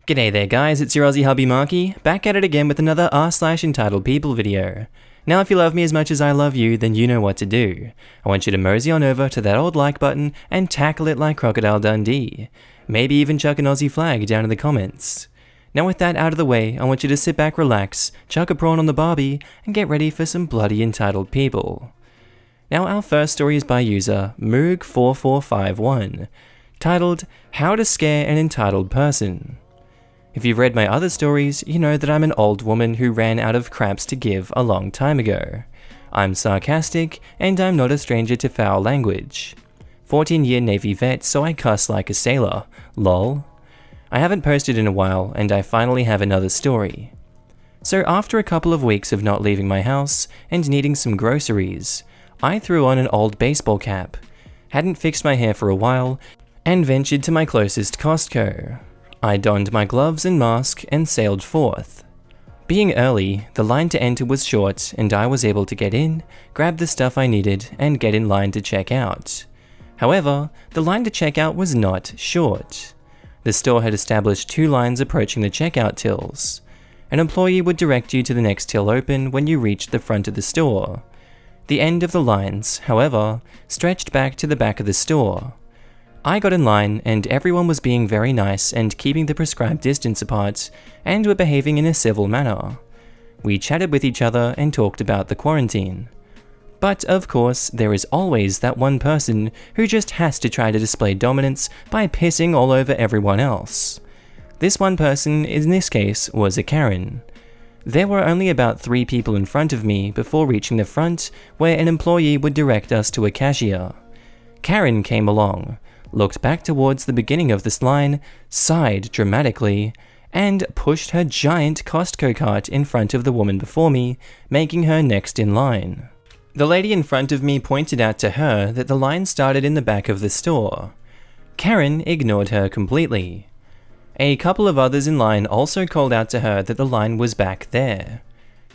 G'day there guys, it's your Aussie Hubby Markee, back at it again with another r/EntitledPeople video. Now if you love me as much as I love you, then you know what to do. I want you to mosey on over to that old like button and tackle it like Crocodile Dundee. Maybe even chuck an Aussie flag down in the comments. Now with that out of the way, I want you to sit back, relax, chuck a prawn on the barbie, and get ready for some bloody entitled people. Now our first story is by user Moog4451, titled, How to Scare an Entitled Person. If you've read my other stories, you know that I'm an old woman who ran out of craps to give a long time ago. I'm sarcastic, and I'm not a stranger to foul language. 14-year Navy vet, so I cuss like a sailor. Lol. I haven't posted in a while, and I finally have another story. So after a couple of weeks of not leaving my house, and needing some groceries, I threw on an old baseball cap, hadn't fixed my hair for a while, and ventured to my closest Costco. I donned my gloves and mask and sailed forth. Being early, the line to enter was short and I was able to get in, grab the stuff I needed, and get in line to check out. However, the line to check out was not short. The store had established 2 lines approaching the checkout tills. An employee would direct you to the next till open when you reached the front of the store. The end of the lines, however, stretched back to the back of the store. I got in line and everyone was being very nice and keeping the prescribed distance apart and were behaving in a civil manner. We chatted with each other and talked about the quarantine. But of course, there is always that one person who just has to try to display dominance by pissing all over everyone else. This one person, in this case, was a Karen. There were only about 3 people in front of me before reaching the front, where an employee would direct us to a cashier. Karen came along, looked back towards the beginning of this line, sighed dramatically, and pushed her giant Costco cart in front of the woman before me, making her next in line. The lady in front of me pointed out to her that the line started in the back of the store. Karen ignored her completely. A couple of others in line also called out to her that the line was back there.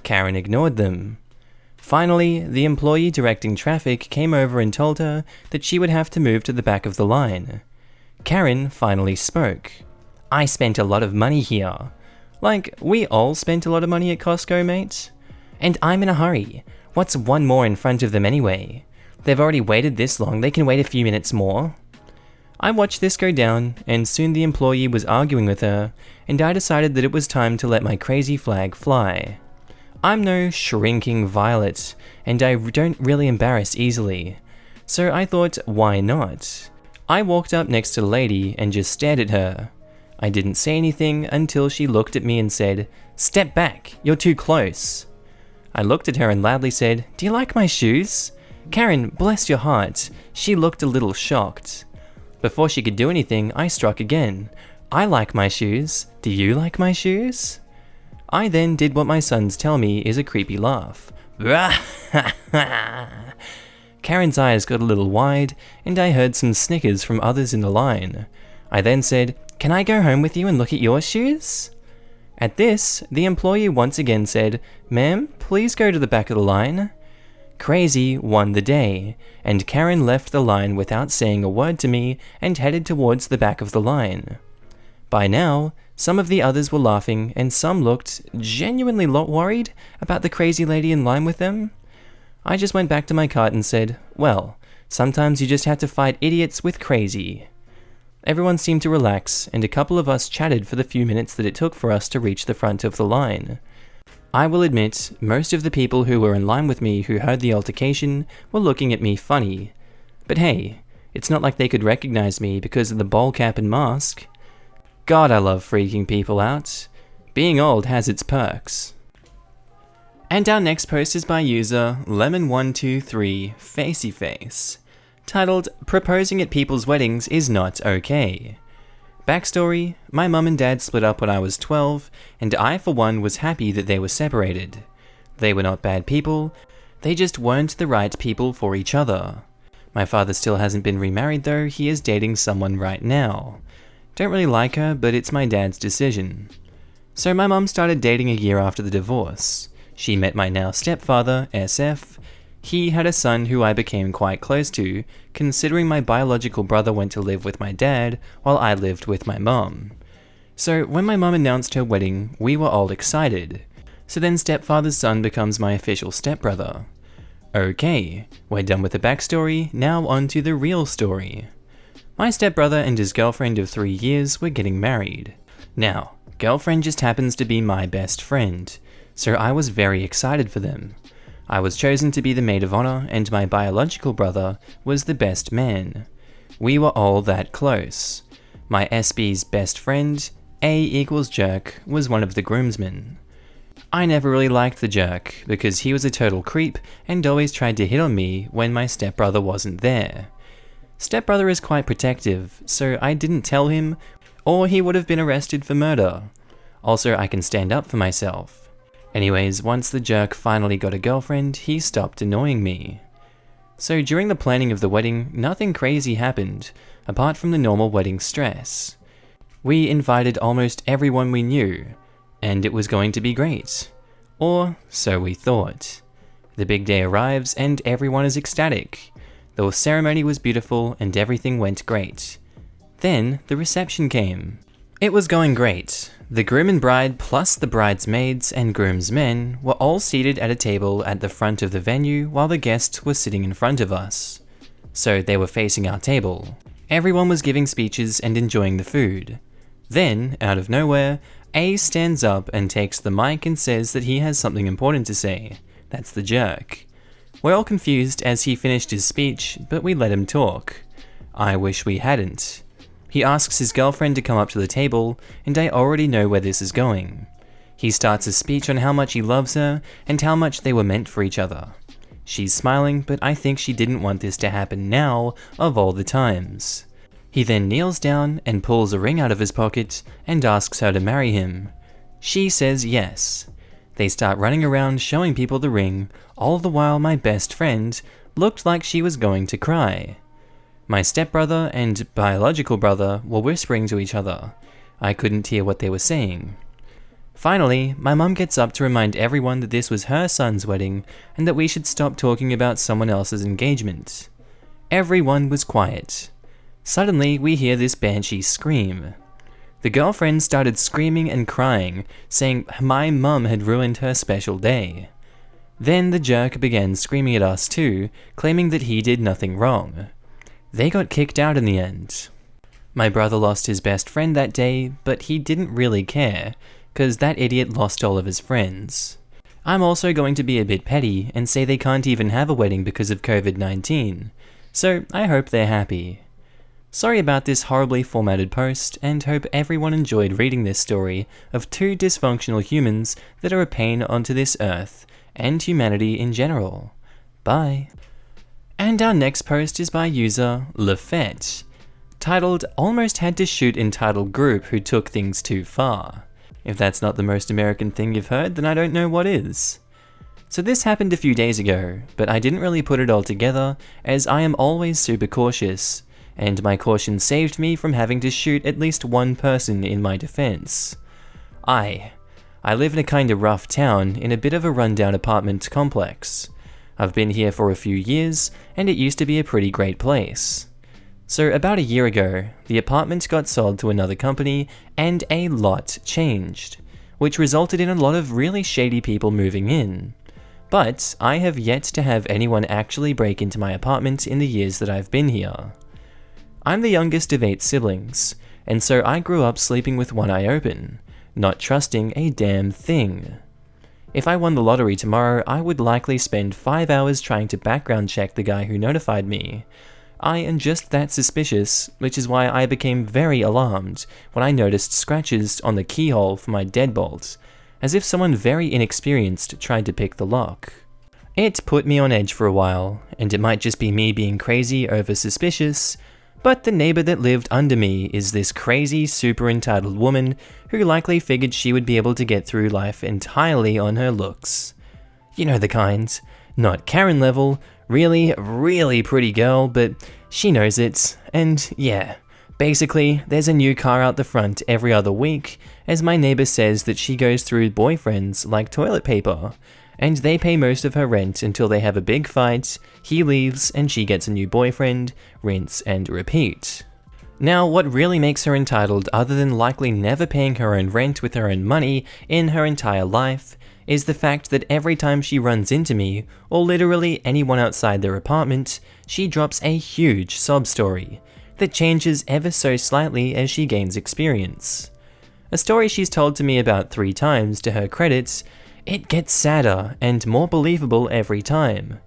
Karen ignored them. Finally, the employee directing traffic came over and told her that she would have to move to the back of the line. Karen finally spoke. I spent a lot of money here. Like, we all spent a lot of money at Costco, mate. And I'm in a hurry. What's one more in front of them anyway? They've already waited this long, they can wait a few minutes more. I watched this go down, and soon the employee was arguing with her, and I decided that it was time to let my crazy flag fly. I'm no shrinking violet, and I don't really embarrass easily, so I thought, why not? I walked up next to the lady and just stared at her. I didn't say anything until she looked at me and said, "Step back, you're too close." I looked at her and loudly said, "Do you like my shoes?" Karen, bless your heart, she looked a little shocked. Before she could do anything, I struck again. I like my shoes. Do you like my shoes? I then did what my sons tell me is a creepy laugh. Karen's eyes got a little wide, and I heard some snickers from others in the line. I then said, "Can I go home with you and look at your shoes?" At this, the employee once again said, "Ma'am, please go to the back of the line." Crazy won the day, and Karen left the line without saying a word to me and headed towards the back of the line. By now, some of the others were laughing and some looked genuinely worried about the crazy lady in line with them. I just went back to my cart and said, well, sometimes you just have to fight idiots with crazy. Everyone seemed to relax, and a couple of us chatted for the few minutes that it took for us to reach the front of the line. I will admit, most of the people who were in line with me who heard the altercation were looking at me funny. But hey, it's not like they could recognize me because of the bowl cap and mask. God, I love freaking people out. Being old has its perks. And our next post is by user Lemon123 Facey Face, titled, Proposing at People's Weddings is Not Okay. Backstory, my mum and dad split up when I was 12, and I for one was happy that they were separated. They were not bad people, they just weren't the right people for each other. My father still hasn't been remarried though, he is dating someone right now. Don't really like her, but it's my dad's decision. So my mum started dating a year after the divorce. She met my now stepfather, SF. He had a son who I became quite close to, considering my biological brother went to live with my dad while I lived with my mum. So when my mum announced her wedding, we were all excited. So then stepfather's son becomes my official stepbrother. Okay, we're done with the backstory, now on to the real story. My stepbrother and his girlfriend of 3 years were getting married. Now, girlfriend just happens to be my best friend, so I was very excited for them. I was chosen to be the maid of honor, and my biological brother was the best man. We were all that close. My SB's best friend, A=jerk, was one of the groomsmen. I never really liked the jerk, because he was a total creep and always tried to hit on me when my stepbrother wasn't there. Stepbrother is quite protective, so I didn't tell him, or he would have been arrested for murder. Also, I can stand up for myself. Anyways, once the jerk finally got a girlfriend, he stopped annoying me. So during the planning of the wedding, nothing crazy happened, apart from the normal wedding stress. We invited almost everyone we knew, and it was going to be great. Or so we thought. The big day arrives and everyone is ecstatic. The ceremony was beautiful and everything went great. Then the reception came. It was going great. The groom and bride plus the bridesmaids and groomsmen were all seated at a table at the front of the venue while the guests were sitting in front of us. So they were facing our table. Everyone was giving speeches and enjoying the food. Then, out of nowhere, A stands up and takes the mic and says that he has something important to say. That's the jerk. We're all confused as he finished his speech, but we let him talk. I wish we hadn't. He asks his girlfriend to come up to the table, and I already know where this is going. He starts a speech on how much he loves her, and how much they were meant for each other. She's smiling, but I think she didn't want this to happen now, of all the times. He then kneels down and pulls a ring out of his pocket, and asks her to marry him. She says yes. They start running around showing people the ring, all the while my best friend looked like she was going to cry. My stepbrother and biological brother were whispering to each other. I couldn't hear what they were saying. Finally, my mum gets up to remind everyone that this was her son's wedding and that we should stop talking about someone else's engagement. Everyone was quiet. Suddenly, we hear this banshee scream. The girlfriend started screaming and crying, saying my mum had ruined her special day. Then the jerk began screaming at us too, claiming that he did nothing wrong. They got kicked out in the end. My brother lost his best friend that day, but he didn't really care, cause that idiot lost all of his friends. I'm also going to be a bit petty and say they can't even have a wedding because of COVID-19, so I hope they're happy. Sorry about this horribly formatted post, and hope everyone enjoyed reading this story of two dysfunctional humans that are a pain onto this earth, and humanity in general. Bye. And our next post is by user Lafette, titled Almost Had to Shoot Entitled Group Who Took Things Too Far. If that's not the most American thing you've heard, then I don't know what is. So this happened a few days ago, but I didn't really put it all together, as I am always super cautious, and my caution saved me from having to shoot at least one person in my defense. I live in a kinda rough town in a bit of a rundown apartment complex. I've been here for a few years, and it used to be a pretty great place. So about a year ago, the apartment got sold to another company, and a lot changed, which resulted in a lot of really shady people moving in. But I have yet to have anyone actually break into my apartment in the years that I've been here. I'm the youngest of 8 siblings, and so I grew up sleeping with one eye open, not trusting a damn thing. If I won the lottery tomorrow, I would likely spend 5 hours trying to background check the guy who notified me. I am just that suspicious, which is why I became very alarmed when I noticed scratches on the keyhole for my deadbolt, as if someone very inexperienced tried to pick the lock. It put me on edge for a while, and it might just be me being crazy over suspicious, but the neighbor that lived under me is this crazy, super entitled woman who likely figured she would be able to get through life entirely on her looks. You know the kind. Not Karen level, really, really pretty girl, but she knows it, and yeah. Basically, there's a new car out the front every other week, as my neighbor says that she goes through boyfriends like toilet paper, and they pay most of her rent until they have a big fight, he leaves, and she gets a new boyfriend, rinse and repeat. Now, what really makes her entitled, other than likely never paying her own rent with her own money in her entire life, is the fact that every time she runs into me, or literally anyone outside their apartment, she drops a huge sob story that changes ever so slightly as she gains experience. A story she's told to me about 3 times to her credit, it gets sadder and more believable every time.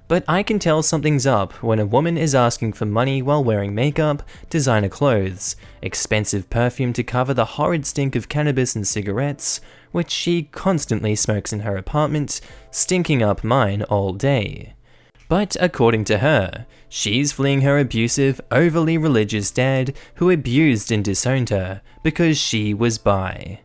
But I can tell something's up when a woman is asking for money while wearing makeup, designer clothes, expensive perfume to cover the horrid stink of cannabis and cigarettes, which she constantly smokes in her apartment, stinking up mine all day. But according to her, she's fleeing her abusive, overly religious dad who abused and disowned her because she was bi.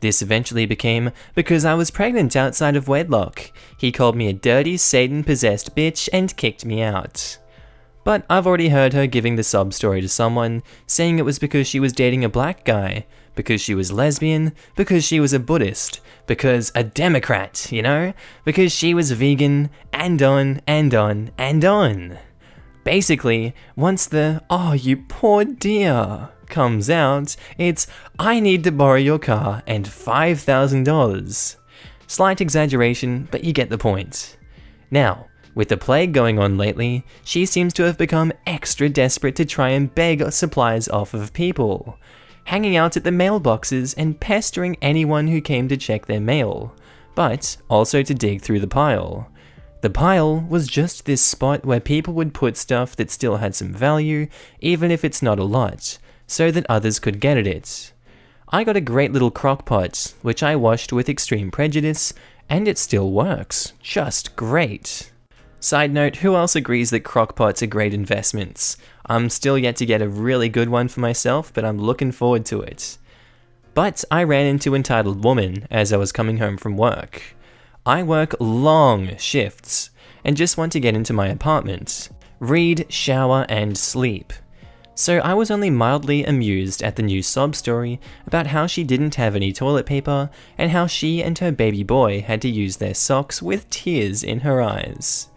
This eventually became because I was pregnant outside of wedlock. He called me a dirty, Satan-possessed bitch and kicked me out. But I've already heard her giving the sob story to someone, saying it was because she was dating a black guy, because she was lesbian, because she was a Buddhist, because a Democrat, because she was vegan, and on and on and on. Basically, once the "oh, you poor dear" comes out, it's "I need to borrow your car and $5,000. Slight exaggeration, but you get the point. Now, with the plague going on lately, she seems to have become extra desperate to try and beg supplies off of people, hanging out at the mailboxes and pestering anyone who came to check their mail, but also to dig through the pile. The pile was just this spot where people would put stuff that still had some value, even if it's not a lot, so that others could get at it. I got a great little crock pot, which I washed with extreme prejudice, and it still works. Just great. Side note, who else agrees that crock pots are great investments? I'm still yet to get a really good one for myself, but I'm looking forward to it. But I ran into Entitled Woman as I was coming home from work. I work long shifts, and just want to get into my apartment, read, shower, and sleep. So I was only mildly amused at the new sob story about how she didn't have any toilet paper and how she and her baby boy had to use their socks with tears in her eyes.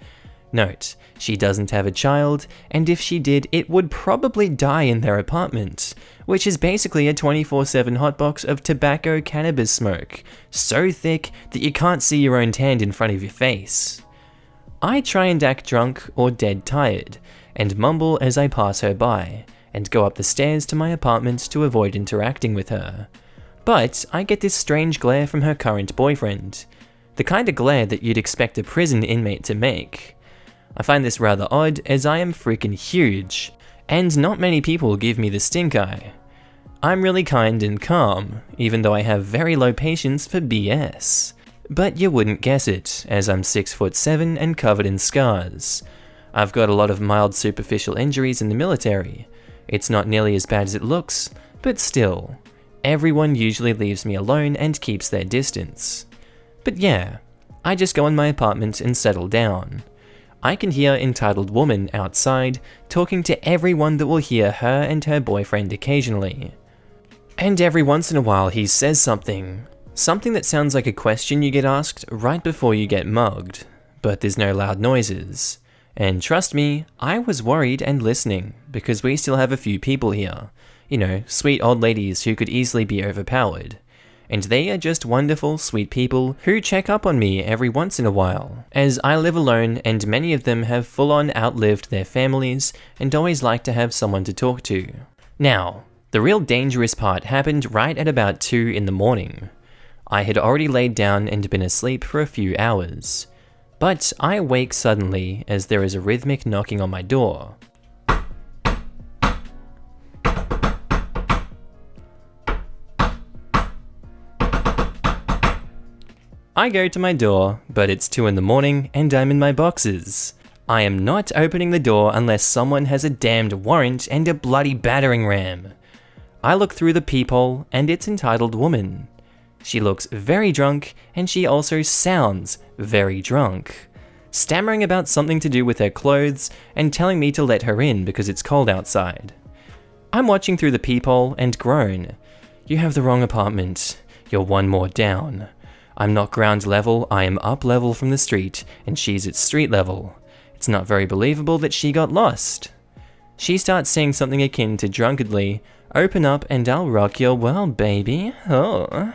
Note, she doesn't have a child, and if she did, it would probably die in their apartment, which is basically a 24/7 hotbox of tobacco cannabis smoke, so thick that you can't see your own hand in front of your face. I try and act drunk or dead tired, and mumble as I pass her by, and go up the stairs to my apartment to avoid interacting with her. But I get this strange glare from her current boyfriend, the kind of glare that you'd expect a prison inmate to make. I find this rather odd as I am freaking huge, and not many people give me the stink eye. I'm really kind and calm, even though I have very low patience for BS. But you wouldn't guess it, as I'm 6'7" and covered in scars. I've got a lot of mild superficial injuries in the military. It's not nearly as bad as it looks, but still, everyone usually leaves me alone and keeps their distance. But yeah, I just go in my apartment and settle down. I can hear Entitled Woman outside, talking to everyone that will hear her and her boyfriend occasionally. And every once in a while he says something that sounds like a question you get asked right before you get mugged, but there's no loud noises. And trust me, I was worried and listening, because we still have a few people here. Sweet old ladies who could easily be overpowered. And they are just wonderful, sweet people who check up on me every once in a while, as I live alone and many of them have full-on outlived their families and always like to have someone to talk to. Now, the real dangerous part happened right at about 2 in the morning. I had already laid down and been asleep for a few hours. But I wake suddenly as there is a rhythmic knocking on my door. I go to my door, but it's 2 in the morning and I'm in my boxes. I am not opening the door unless someone has a damned warrant and a bloody battering ram. I look through the peephole and it's Entitled Woman. She looks very drunk and she also sounds very drunk, stammering about something to do with her clothes and telling me to let her in because it's cold outside. I'm watching through the peephole and groan. "You have the wrong apartment. You're one more down. I'm not ground level, I am up level from the street, and she's at street level. It's not very believable that she got lost." She starts saying something akin to drunkenly, "Open up and I'll rock your world, baby." Oh.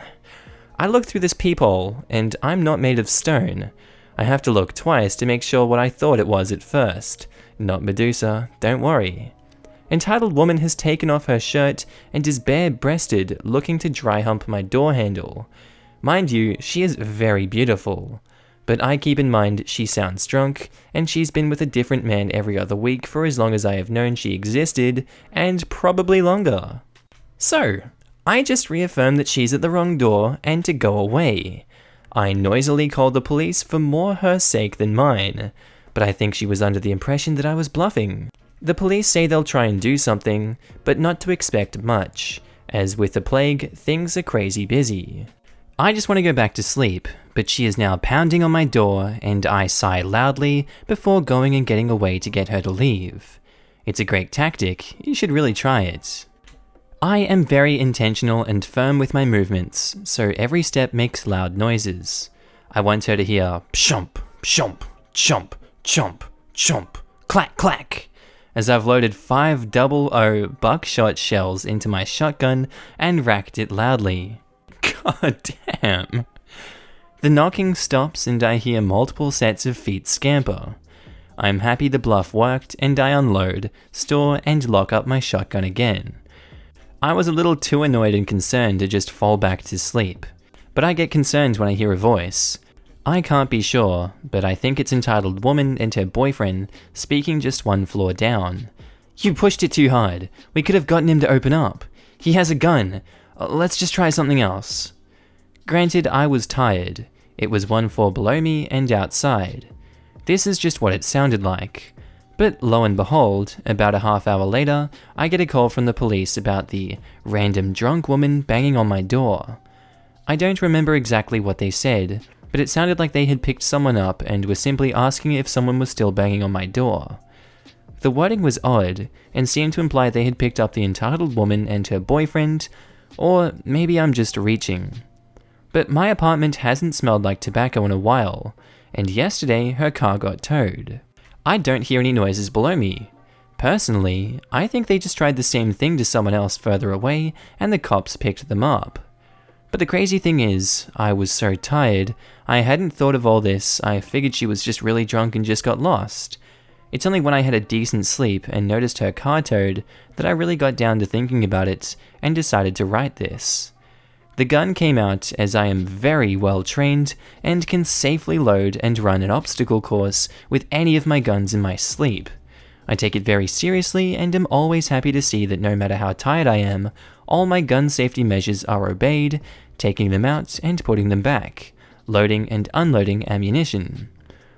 I look through this peephole, and I'm not made of stone. I have to look twice to make sure what I thought it was at first. Not Medusa, don't worry. Entitled woman has taken off her shirt and is bare-breasted, looking to dry hump my door handle. Mind you, she is very beautiful. But I keep in mind she sounds drunk, and she's been with a different man every other week for as long as I have known she existed, and probably longer. So, I just reaffirm that she's at the wrong door and to go away. I noisily called the police for more her sake than mine, but I think she was under the impression that I was bluffing. The police say they'll try and do something, but not to expect much, as with the plague, things are crazy busy. I just want to go back to sleep, but she is now pounding on my door, and I sigh loudly before going and getting away to get her to leave. It's a great tactic, you should really try it. I am very intentional and firm with my movements, so every step makes loud noises. I want her to hear pshomp, pshomp, chomp, chomp, chomp, clack, clack, as I've loaded 5 00 buckshot shells into my shotgun and racked it loudly. God damn. The knocking stops and I hear multiple sets of feet scamper. I'm happy the bluff worked and I unload, store and lock up my shotgun again. I was a little too annoyed and concerned to just fall back to sleep, but I get concerned when I hear a voice. I can't be sure, but I think it's entitled woman and her boyfriend speaking just 1 floor down. "You pushed it too hard. We could have gotten him to open up. He has a gun. Let's just try something else." Granted, I was tired. It was 1 floor below me and outside. This is just what it sounded like. But lo and behold, about a half hour later, I get a call from the police about the random drunk woman banging on my door. I don't remember exactly what they said, but it sounded like they had picked someone up and were simply asking if someone was still banging on my door. The wording was odd, and seemed to imply they had picked up the entitled woman and her boyfriend, or maybe I'm just reaching. But my apartment hasn't smelled like tobacco in a while, and yesterday her car got towed. I don't hear any noises below me. Personally, I think they just tried the same thing to someone else further away and the cops picked them up. But the crazy thing is, I was so tired, I hadn't thought of all this. I figured she was just really drunk and just got lost. It's only when I had a decent sleep and noticed her car towed that I really got down to thinking about it and decided to write this. The gun came out as I am very well trained and can safely load and run an obstacle course with any of my guns in my sleep. I take it very seriously and am always happy to see that no matter how tired I am, all my gun safety measures are obeyed, taking them out and putting them back, loading and unloading ammunition.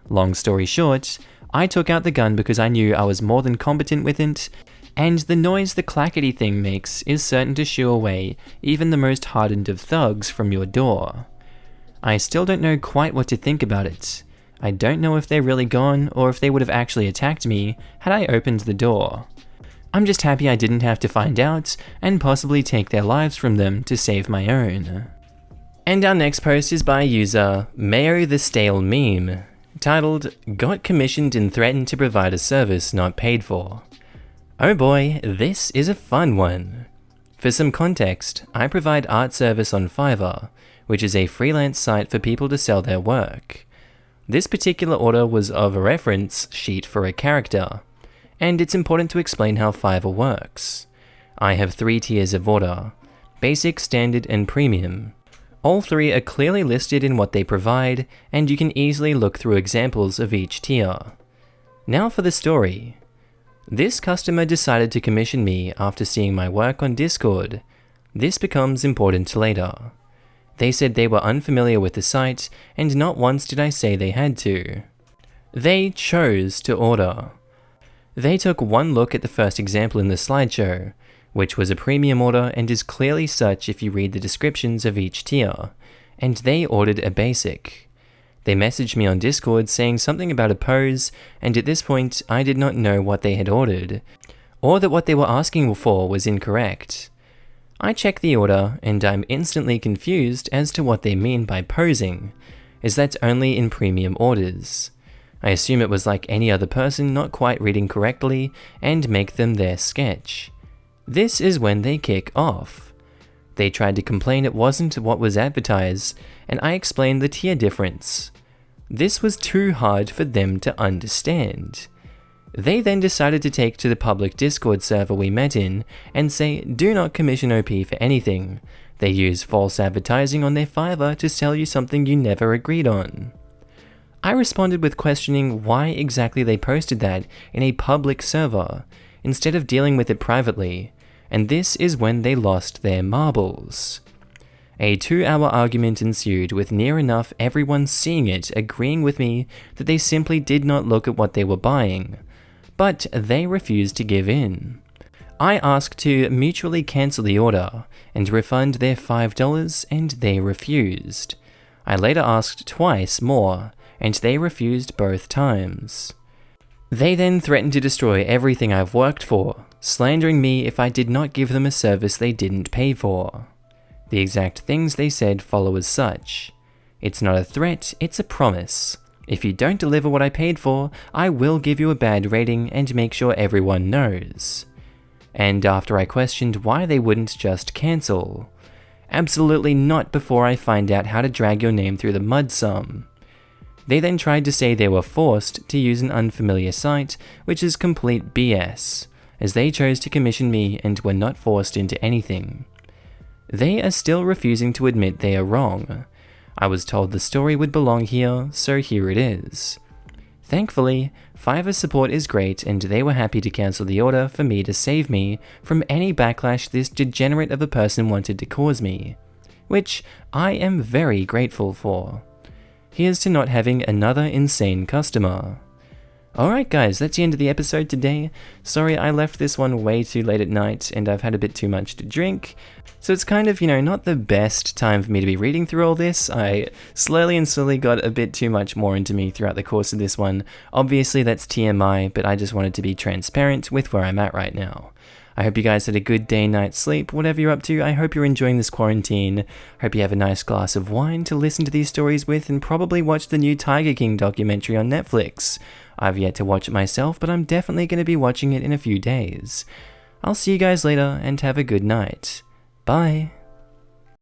Long story short, I took out the gun because I knew I was more than competent with it, and the noise the clackety thing makes is certain to shoo away even the most hardened of thugs from your door. I still don't know quite what to think about it. I don't know if they're really gone or if they would have actually attacked me had I opened the door. I'm just happy I didn't have to find out and possibly take their lives from them to save my own. And our next post is by user Mayo the Stale Meme, titled, "Got commissioned and threatened to provide a service not paid for." Oh boy, this is a fun one. For some context, I provide art service on Fiverr, which is a freelance site for people to sell their work. This particular order was of a reference sheet for a character, and it's important to explain how Fiverr works. I have 3 tiers of order: basic, standard, and premium. All 3 are clearly listed in what they provide, and you can easily look through examples of each tier. Now for the story. This customer decided to commission me after seeing my work on Discord. This becomes important later. They said they were unfamiliar with the site, and not once did I say they had to. They chose to order. They took one look at the first example in the slideshow, which was a premium order and is clearly such if you read the descriptions of each tier, and they ordered a basic. They messaged me on Discord saying something about a pose, and at this point I did not know what they had ordered, or that what they were asking for was incorrect. I check the order, and I'm instantly confused as to what they mean by posing, as that's only in premium orders. I assume it was like any other person not quite reading correctly and make them their sketch. This is when they kick off. They tried to complain it wasn't what was advertised, and I explained the tier difference. This was too hard for them to understand. They then decided to take to the public Discord server we met in and say do not commission OP for anything. They use false advertising on their Fiverr to sell you something you never agreed on. I responded with questioning why exactly they posted that in a public server, instead of dealing with it privately, and this is when they lost their marbles. A 2-hour argument ensued with near enough everyone seeing it agreeing with me that they simply did not look at what they were buying, but they refused to give in. I asked to mutually cancel the order and refund their $5 and they refused. I later asked twice more and they refused both times. They then threatened to destroy everything I've worked for, slandering me if I did not give them a service they didn't pay for. The exact things they said follow as such. It's not a threat, it's a promise. If you don't deliver what I paid for, I will give you a bad rating and make sure everyone knows. And after I questioned why they wouldn't just cancel. Absolutely not before I find out how to drag your name through the mud some. They then tried to say they were forced to use an unfamiliar site, which is complete BS, as they chose to commission me and were not forced into anything. They are still refusing to admit they are wrong. I was told the story would belong here, so here it is. Thankfully, Fiverr support is great and they were happy to cancel the order for me to save me from any backlash this degenerate of a person wanted to cause me, which I am very grateful for. Here's to not having another insane customer. Alright guys, that's the end of the episode today. Sorry I left this one way too late at night and I've had a bit too much to drink. So it's kind of, not the best time for me to be reading through all this. I slowly got a bit too much more into me throughout the course of this one. Obviously that's TMI, but I just wanted to be transparent with where I'm at right now. I hope you guys had a good day, night sleep, whatever you're up to. I hope you're enjoying this quarantine. Hope you have a nice glass of wine to listen to these stories with and probably watch the new Tiger King documentary on Netflix. I've yet to watch it myself, but I'm definitely going to be watching it in a few days. I'll see you guys later and have a good night. Bye.